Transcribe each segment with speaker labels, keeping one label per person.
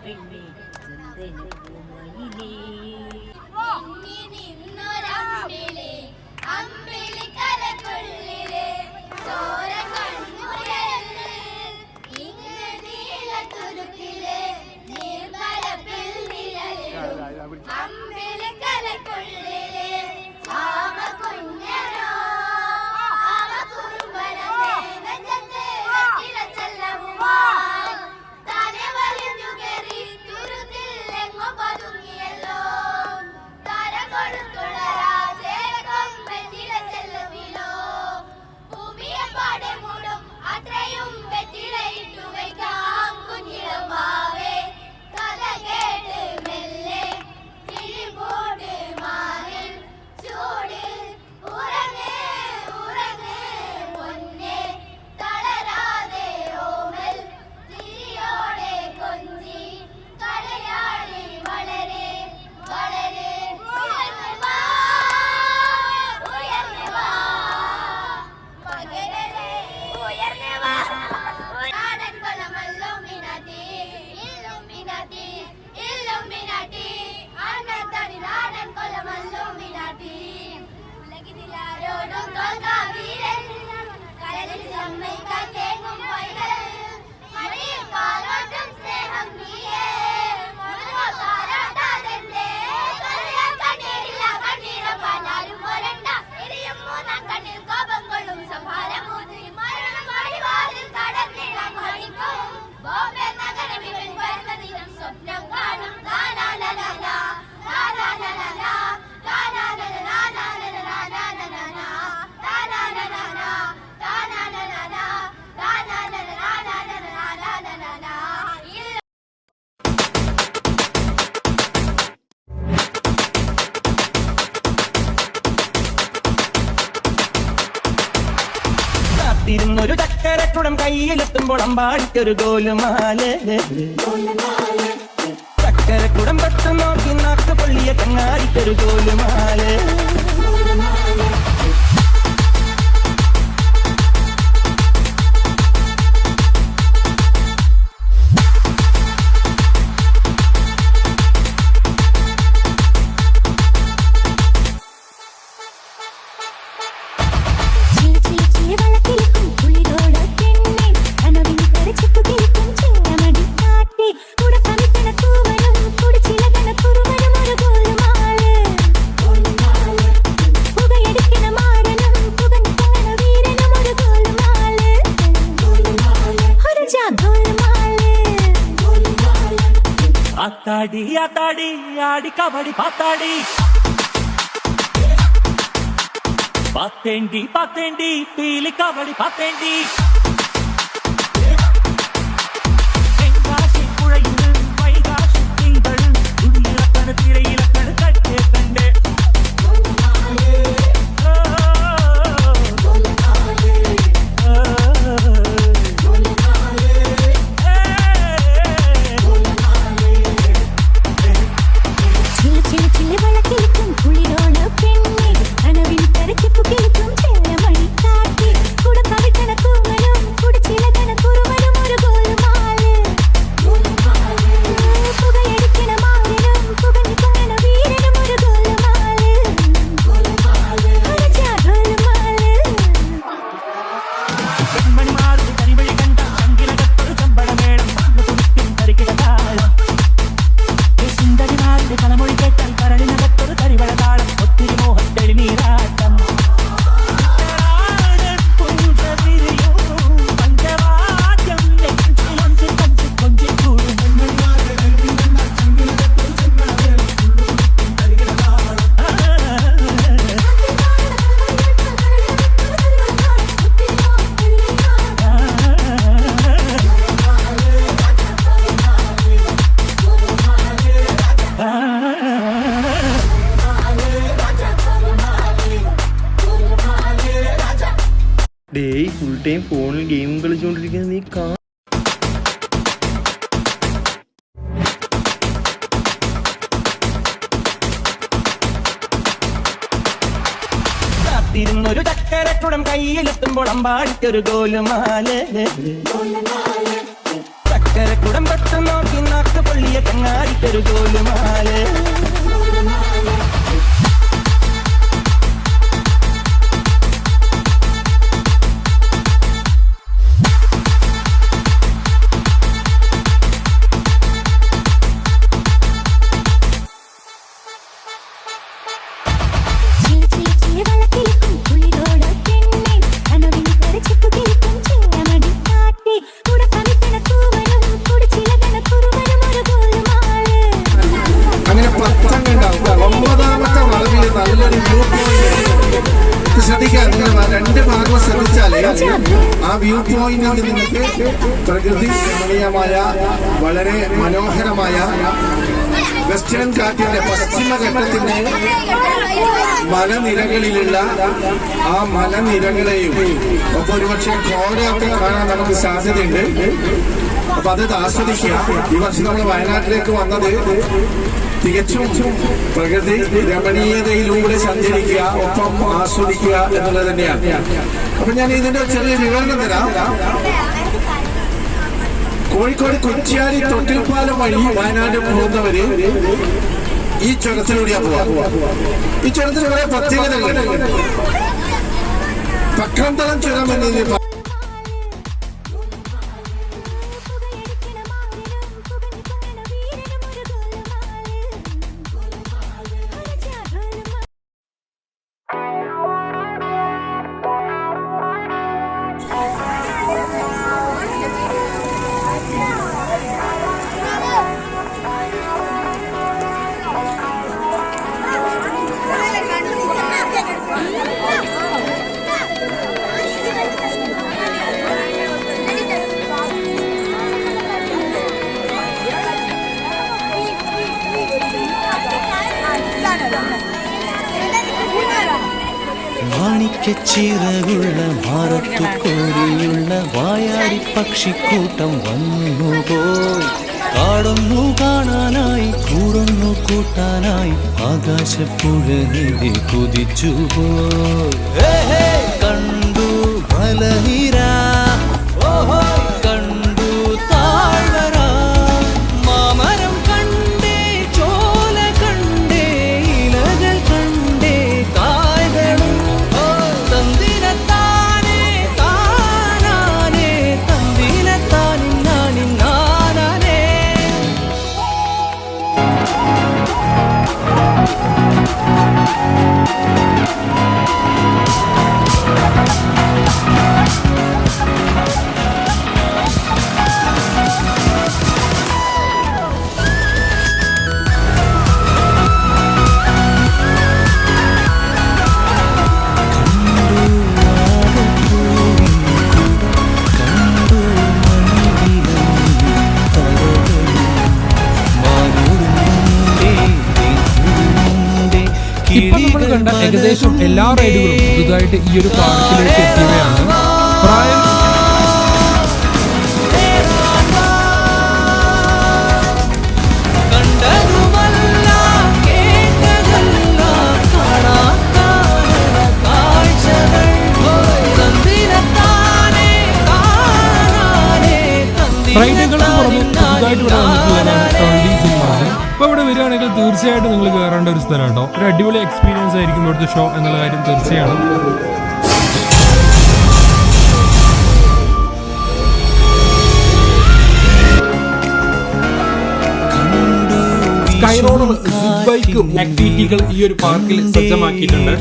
Speaker 1: പെണ്ണെ ചന്ദന പൂമയിലേ
Speaker 2: അമ്പിളി കലക്കുള്ളിലെ ചോര കണ്ണുരൽ ഇങ്ങ് നീലത്തുരുത്തിലെ നീർമലപ്പിൽ നിഴൽ അമ്പിളി കലക്കുള്ളിലെ ആമ കുഞ്ഞനോ ആമ കുറുമ്പനോ നെഞ്ചത്തെ വെട്ടിലച്ചെല്ലവുമായി താനെ വലിഞ്ഞു കയറി തുരുത്തിൽ എങ്ങോ പതുങ്ങിയല്ലോ താര കൊടുത്തുടരാ അത്രയും വെറ്റിലയിട്ടു വയ്ക്കാം കുഞ്ഞിളമാവേ കഥ കേട്ട് മെല്ലെ കിഴിപോട്ട് മാറി ചൂട് ഉറങ്ങ് ഉറങ്ങ് പൊന്നെ തളരാതെ ഓമൽ തിരിയോടെ കൊഞ്ചി കളയാടി വളരെ വളരെ ഉയർന്നു വാ ഉയർന്നു വാ മകരേ ഉയർന്നു വാ നാടൻ കൊലമല്ലോ മിനാട്ടി ഇല്ലുമിനാട്ടി ഇല്ലുമിനാട്ടി അന്നത്തടി നാടൻ കൊലമല്ലോ മിനാട്ടി ഉലകിലാരോടും തോൽക്കാ വീരൻ കരളിൽ സമ്മതിക്കാൻ തേങ്ങും പൈതൽ മണിയിൽ പാലോട്ടും സ്നേഹം നീയേ മുഴുവോ താരാട്ടാതെന്റെ കരയാൻ കണ്ണീരില്ല കണ്ണീരപ്പാഞ്ഞാലും പോരണ്ട ഇനിയും മൂന്നാം കണ്ണിൽ കോപം കൊള്ളും സംഹാരമൂർത്തി മരണം വാടിവാതിൽ കടന്നിടാൻ മടിക്കും ബോംബെ നഗരം ഇവൻ വരുന്ന ദിനം സ്വപ്നം കാണും ലാലാലാലാ ലാലാലാലാ ലാലാലാലാ ലാലാലാലാ ലാലാലാലാ ലാലാലാലാ ലാലാലാലാ
Speaker 3: ൊരു ചക്കരക്കുടം കയ്യിലെത്തുമ്പോൾ അമ്പാടിക്കൊരു ഗോലുമാല ചക്കരക്കുടം പെട്ടു നോക്കി നാക്ക് പൊള്ളിയ കങ്ങാടിക്കൊരു ഗോലുമാല ആത്താടി ആത്താടി ആടി കബടി പാത്താടി പാത്തേണ്ടി പാത്തേണ്ടി പീലി കബടി പാത്തേണ്ടി പുഴയിൽ വൈകാശി തിങ്കൾ ഉള്ളിലക്കണ് തിരയിലക്കണ് കട്ടേ കണ്ടേ
Speaker 4: ഡേയ് ഫുൾ ടൈം ഫോണിൽ ഗെയിം കളിച്ചുകൊണ്ടിരിക്കുന്ന നീ
Speaker 3: കാത്തിരുന്നൊരു ചക്കരക്കുടം കയ്യിലെത്തുമ്പോൾ അമ്പാടിക്കൊരു ഗോലുമാല ചക്കര കുടമ്പത്ത് നോക്കി നാക്ക് പൊള്ളിയ കങ്ങാടിക്കൊരു ഗോലുമാല.
Speaker 5: അങ്ങനെ 10 ഉണ്ടാവും. 9ാമത്തെ വളവിൽ നല്ലൊരു വ്യൂ പോയിന്റ് ശ്രദ്ധിക്കുക. നിങ്ങൾ 2 ഭാഗം ശ്രദ്ധിച്ചാലേ ആ വ്യൂ പോയിന്റിൽ നിങ്ങൾക്ക് പ്രകൃതി രമണീയമായ വളരെ മനോഹരമായ വെസ്റ്റേൺ കാറ്റിന്റെ പശ്ചിമഘട്ടത്തിന്റെ മലനിരകളിലുള്ള ആ മലനിരകളെയും ഒപ്പം ഒരുപക്ഷെ കോടയൊക്കെ കാണാൻ നമുക്ക് സാധ്യതയുണ്ട്. അപ്പൊ അത് ആസ്വദിക്കുക. ഈ വർഷം നമ്മൾ വയനാട്ടിലേക്ക് വന്നത് തികച്ചും പ്രകൃതി രമണീയതയിലൂടെ സഞ്ചരിക്കുക, ഒപ്പം ആസ്വദിക്കുക എന്നുള്ളത് തന്നെയാണ്. അപ്പൊ ഞാൻ ഇതിന്റെ ചെറിയ വിവരണം തരാം. കോഴിക്കോട് കുറ്റ്യാടി തൊട്ടിൽപ്പാലം വഴി വയനാട് പോകുന്നവര് ഈ ചുരത്തിലൂടെയാ പോവാ. ഈ ചുരത്തിന് കുറെ പ്രത്യേകതകളുണ്ട്. പക്രംതളം ചുരം എന്നതിന്
Speaker 6: മാണിക്കച്ചിറകുള്ള ഭാരത്തു കോരിയുള്ള വായാടി പക്ഷിക്കൂട്ടം വന്നുപോയി. കാടൊന്നു കാണാനായി കൂടൊന്നു കൂട്ടാനായി ആകാശപ്പുഴ നിധി കുതിച്ചുപോയി. കണ്ടു മലനിര, ഓഹോ കണ്ടു താഴ്വര, മാമരം കണ്ടേ ചോല കണ്ടേ ഇലകൾ കണ്ടേ കായ്കളും തന്തിനത്താനേ താനാനേ തന്തിനത്താനിന്നാനിന്നാനേ.
Speaker 7: ഇപ്പൊ നമ്മൾ കണ്ട ഏകദേശം എല്ലാ റൈഡുകളും പുതുതായിട്ട് ഈ ഒരു പാർക്കിലേക്ക് എത്തിയവയാണ്. പ്രായം റൈഡുകൾക്ക് പുറമെ പുതുതായിട്ട് ഇവിടെ വന്നിട്ടുള്ളതാണ് ട്രോണ്ടി സിനിമാസ്. അപ്പോൾ ഇവിടെ വരികയാണെങ്കിൽ തീർച്ചയായിട്ടും നിങ്ങൾ കയറേണ്ട ഒരു സ്ഥലം കേട്ടോ. ഒരു അടിപൊളി എക്സ്പീരിയൻസ് ആയിരിക്കും ഇവിടുത്തെ ഷോ എന്നുള്ള കാര്യം തീർച്ചയാണ്. സ്കൈ റോളർ, സിപ്പ് ബൈക്ക് ആക്ടിവിറ്റികൾ ഈ ഒരു പാർക്കിൽ സജ്ജമാക്കിയിട്ടുണ്ട്.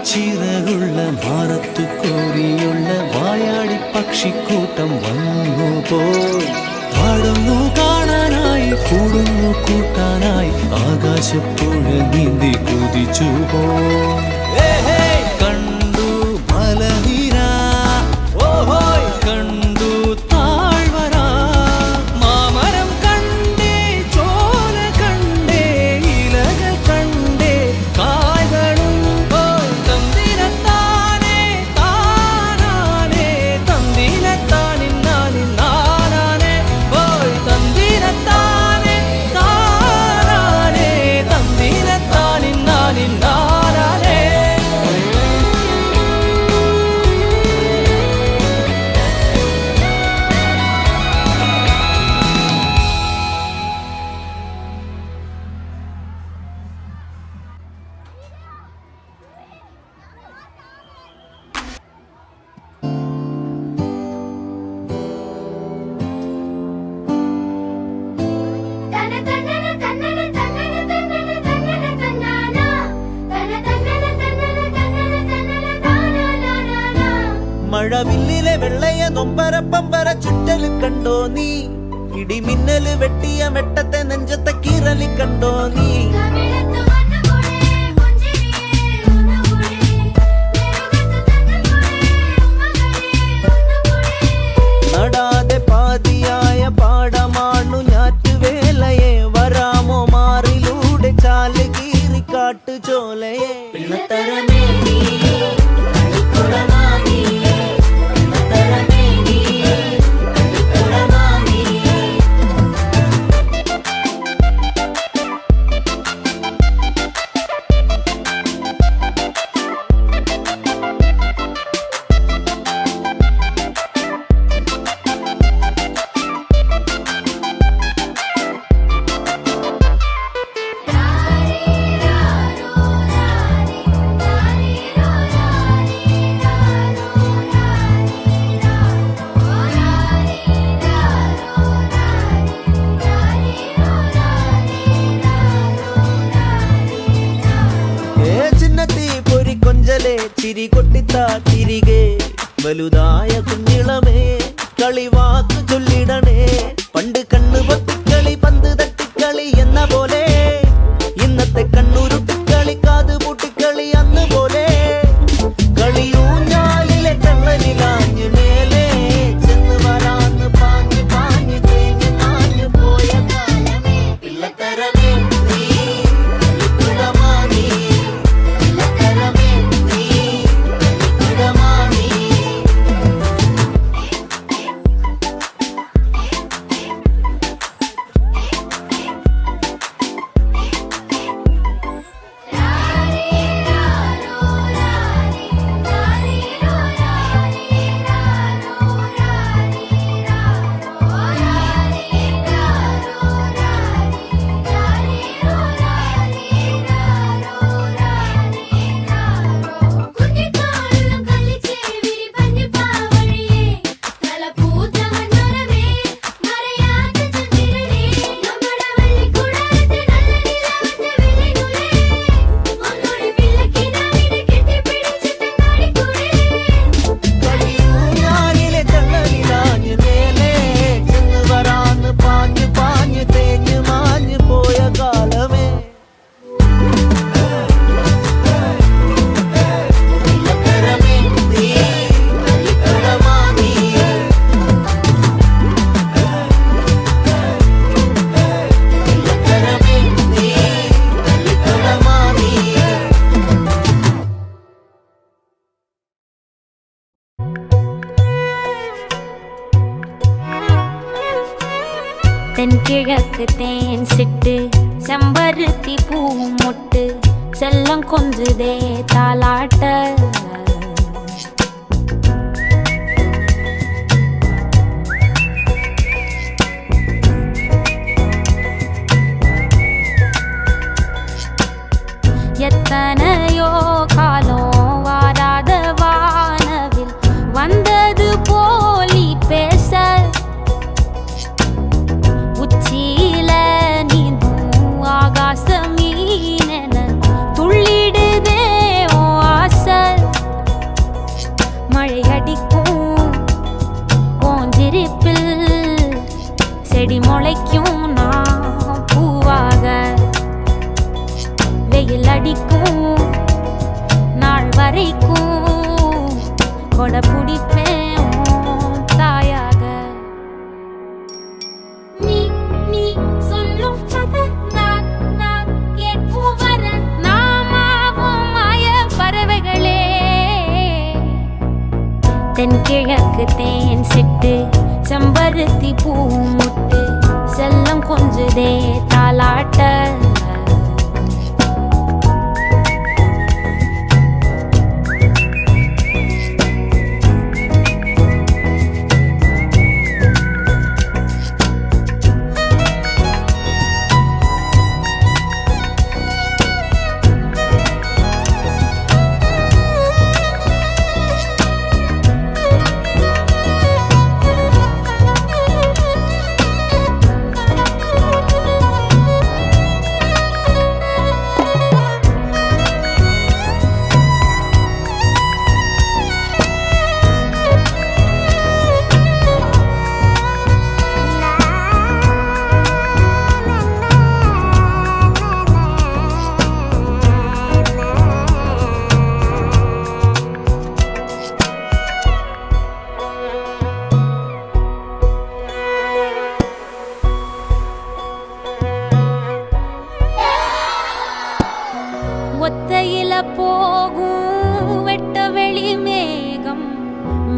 Speaker 7: ചിറകുള്ള ഭാരത്തു കോരിയുള്ള വായാടി പക്ഷിക്കൂട്ടം വന്നുപോയി. പാടുന്നു കാണാനായി കൂടുന്നു കൂട്ടാനായി ആകാശപ്പുഴ നീന്തി കുതിച്ചുപോയി. കണ്ടു മലനിര,
Speaker 6: മഴവില്ലിലെ വെള്ളയ നൊമ്പര ചുറ്റല് കണ്ടോ നീ ഇടിമിന്നല് വെട്ടിയ വെട്ടത്തെ നെഞ്ചത്തെ കീറലി കണ്ടോ നീ നടാതെ പാതിയായ പാടമാണു ഞാറ്റുവേലയെ വരാമോ മാറിലൂടെ ചാല് കീറി കാട്ടുചോലയെ പിള്ളത്തരമേ നീ കളിക്കുടമാനീ പിള്ളത്തരമേ നീ കളിക്കുടമാനീ ചിരി കൊട്ടിത്താ തിരികെ വലുതായ കുഞ്ഞിളമേ കളിവാക്ക് ചൊല്ലിടണേ പണ്ട് കണ്ണു പൊത്തിക്കളി പന്ത് തട്ടിക്കളി എന്ന പോലെ ഇന്നത്തെ കണ്ണുരുട്ടിക്കളി കാത് പൂട്ടിക്കളി അന്ന് പോലെ കളിയൂഞ്ഞാലിലെ കള്ളനിലാഞ്ഞു മേലെ ചെന്ന് വരാന്ന് പാഞ്ഞു പാഞ്ഞു തേഞ്ഞു താഞ്ഞു പോയ കാലമേ പിള്ളത്തരമേ നീ കളിക്കുടമാനീ പിള്ളത്തരമേ നീ കളിക്കുടമാനീ
Speaker 1: தென்கிழக்கு தேன் சிட்டு செம்பருத்தி பூ மொட்டு செல்லம் கொஞ்சுதே தாலாட்ட எத்தனையோ காலம் வாராத வானவில் வந்தது போலி பேச உச்சியில நீந்தும் ஆகாச மீனென துள்ளிடுதே ஓ ஆசை மழை அடிக்கும் ஓஞ்சிருப்பில் செடி முளைக்கும் நான் பூவாக வெயில் அடிக்கும் நாள் வரைக்கும் கொடை பிடிப்பேன் தாயாக நீ நீ சொல்லும் கதை நான் நான் கேட்கும் வர நாமாவும் மாய பறவைகளே தென்கிழக்கு தேன் சிட்டு செம்பருத்தி பூ முட்டு செல்லம் கொஞ்சுதே தாலாட்ட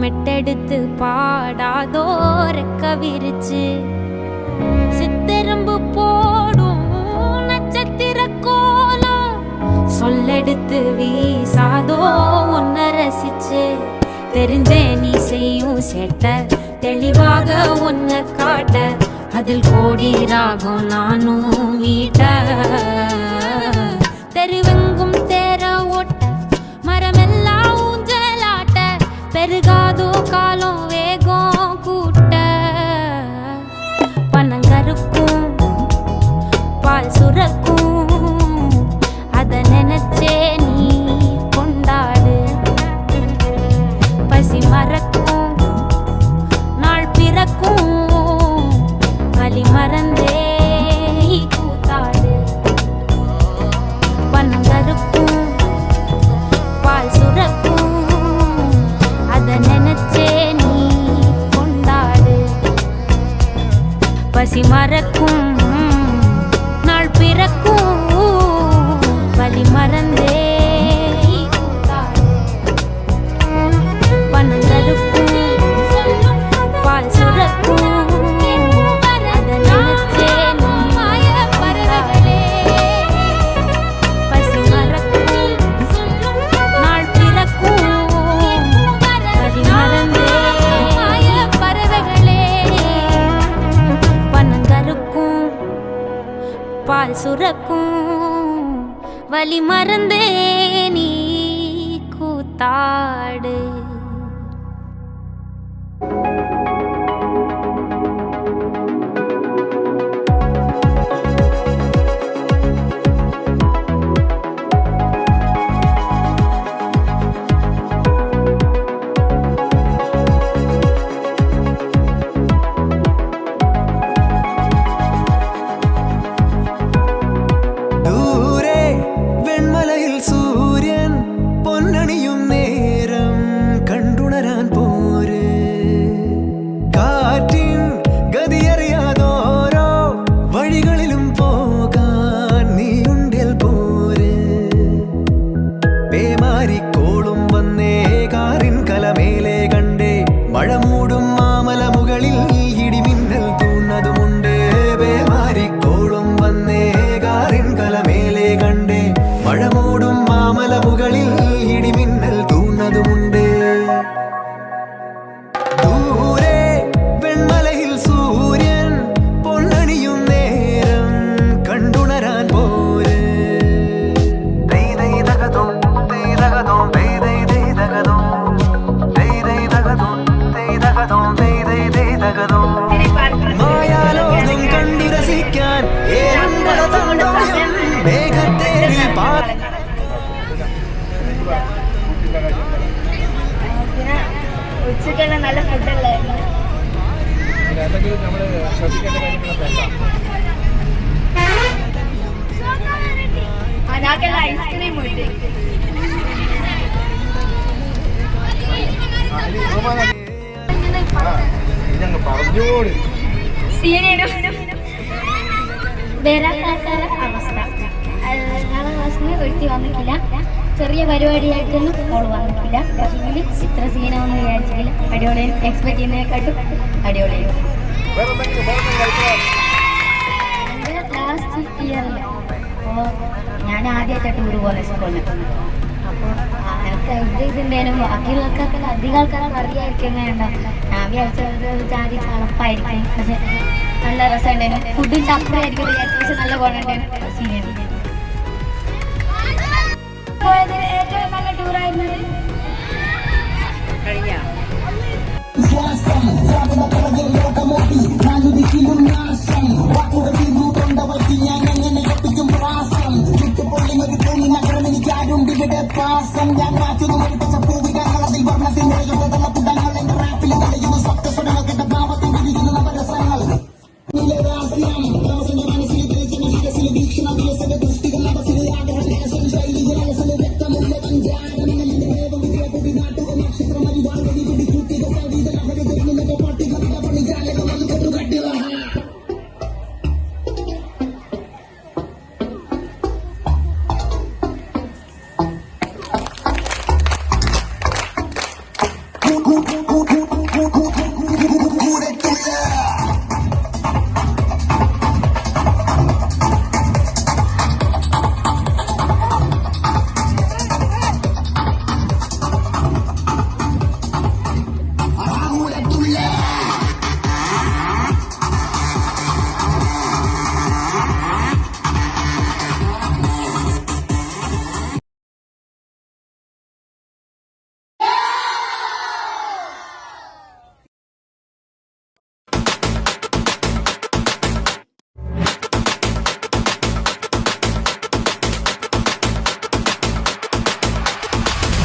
Speaker 1: மெட்டெடுத்து பாடாதோரக்க விரிச்சு சித்தெரும்பு போடும் நட்சத்திர கோலம் சொல்லெடுத்து வீசாதோ உன்னை ரசிச்சு தெரிஞ்சே நீ செய்யும் சேட்ட தெளிவாக உன்னை காட்ட அதில் கோடி ராகம் நானும் மீட்ட தெருவெங்கும் தேர ஓட்ட மரமெல்லாம் ஊஞ்சலாட்ட பெருகாதோ காலம் வேகம் கூட்ட பனங்கருக்கும் பால் சுரக்கும் அத நினைச்சே நீ கொண்டாடு பசி மறக்கும் நாள் பிறக்கும் வலி மறந்தே கூத்தாடு பனங்கருக்கும் பால் சுரக்கும் அத நினைச்சே நீ கொண்டாடு பசி மறக்கும் நாள் பிறக்கும் வலி மறந்தே கூத்தாடு பனங்கருக்கும் பால் சுரக்கும் அத நினைச்சே நீ பறவைகளே பசி மறக்கும் நாள் பிறக்கும் வலி மறந்தே பறவைகளே பனங்கருக்கும் பால் சுரக்கும் வலி மறந்தே நீ கூத்தாடு.
Speaker 6: ദൂരെ വെൺമലയിൽ സൂര്യൻ പൊന്നണിയും നേരം കണ്ടുണരാൻ പോര് കാറ്റിൻ ഗതിയറിയാതോരോ വഴികളിലും പോകാൻ നീയുണ്ടിൽ പോര് പേമാരിക്കോളും വന്നേ കാറിൻ കലമേലെ കണ്ടേ മഴ മൂടും മാമല മുകളിൽ ഇടിമിന്നൽ തൂന്നതുമുണ്ട് പേമാരിക്കോളും വന്നേ കാറിൻ കലമേലെ കണ്ടേ മഴ മൂടും മാമല മുകളിൽ ഇടിമിന്നൽ തൂന്നതുമുണ്ട് ദൂരെ വെൺമലയിൽ സൂര്യൻ പൊന്നണിയും നേരം കണ്ടുണരാൻ പോര് മായാലോകം കണ്ടു രസിക്കാൻ ഏഴമ്പല തണ്ടോയം മേഘത്തേരിൽ
Speaker 2: ഉച്ചക്കുള്ള നല്ല ഫുഡല്ലായിരുന്നു. ഞങ്ങൾക്കെല്ലാം ഐസ്ക്രീം ഉണ്ട്. വരാത്ത അവസ്ഥ. ഞങ്ങളുടെ ക്ലാസ്സിന് ഒരുത്തി വന്നിട്ടില്ല. ചെറിയ പരിപാടിയായിട്ടൊന്നും ഓൾ വന്നിട്ടില്ല. പക്ഷേ ഇത്ര സീനാണെന്ന് വിചാരിച്ചില്ല. അടിപൊളിയും എക്സ്പെക്ട് ചെയ്യുന്നതിനെക്കാട്ടും അടിപൊളിയും. എൻ്റെ ലാസ്റ്റ് ഇയറിൽ അപ്പോൾ ഞാൻ ആദ്യമായിട്ട് ടൂർ പോകുന്ന സ്കൂളിൽ. അപ്പോൾ എനിക്ക് ഇതിൻ്റെനും ബാക്കിയുള്ളവർക്കൊക്കെ അധികം ആൾക്കാർക്ക് അറിയാതിരിക്കും എങ്ങനെയുണ്ടാവും. ഞാൻ വിചാരിച്ചത് ജാതി ചളപ്പായിരിക്കും. പക്ഷെ നല്ല രസമുണ്ടായിരുന്നു. ഫുഡിൻ്റെ അപ്പുറമായിരിക്കും വിചാരിച്ചു. പക്ഷെ നല്ല ഗുണമുണ്ടായിരുന്നു. സീനിയാണ് പോയത് ഏറ്റവും നല്ല ടൂറായിരുന്നത്.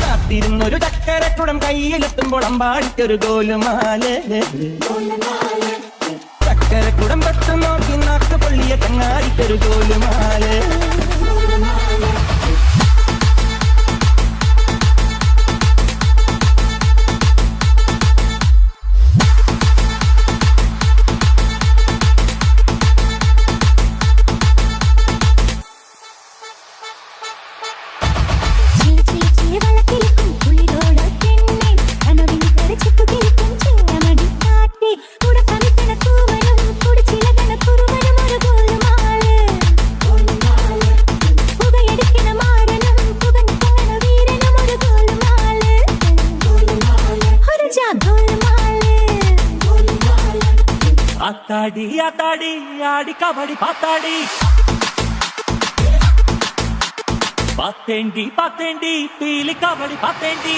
Speaker 3: കാത്തിരുന്നൊരു ചക്കരക്കുടം കയ്യിലെത്തുമ്പോൾ അമ്പാടിക്കൊരു ഗോലുമാല ചക്കരക്കുടം പെട്ടു നോക്കി നാക്ക് പൊള്ളിയ കങ്ങാടിക്കൊരു ഗോലുമാല
Speaker 8: ആത്താടി ആത്താടി ആടി കബഡി പാത്താടി പാത്തേണ്ടി പാത്തേണ്ടി പീലി കബഡി പാത്തേണ്ടി